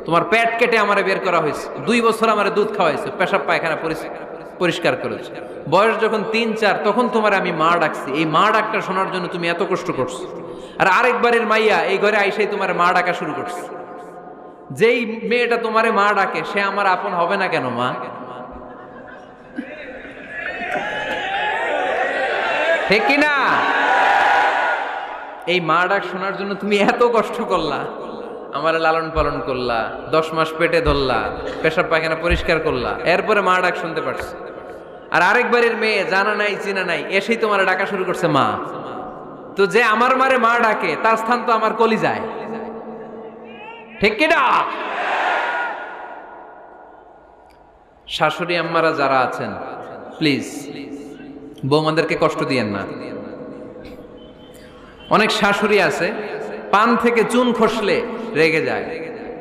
তোমার পেট কেটে আমারে বের করা হয়েছে, 2 বছর আমারে দুধ খাওয়াইছে, পেশাব পায়খানা পরিষ্কার করেছে, বয়স যখন 3-4 তখন তোমার আমি মা ডাকছি। এই মা ডাকটা শোনার জন্য তুমি এত কষ্ট করছো, আর আরেকবারের মাইয়া এই ঘরে আইসাই তোমার মা ডাকা শুরু করছে। যেই মেয়েটা তোমারে মা ডাকে সে আমার আপন হবে না কেন মা? ঠিক কিনা? এই মা ডাক শোনার জন্য তুমি এত কষ্ট করলা, আমার লালন পালন করলা, 10 মাস পেটে ধরলা, পেশাব পায়খানা পরিষ্কার করলা, এরপরে মা ডাক শুনতে পারছে। আর আরেকবারের মেয়ে জানা নাই চিনা নাই এসেই তোমার ডাকা শুরু করছে মা। তো যে আমার মারে মা ডাকে তার স্থান তো আমার কলিজায়, ঠিক কিনা? শাশুড়ি আম্মারা যারা আছেন প্লিজ বৌমাদেরকে কষ্ট দিয়েন না। অনেক শাশুড়ি আছে পান থেকে চুন খসলে রেগে যায়,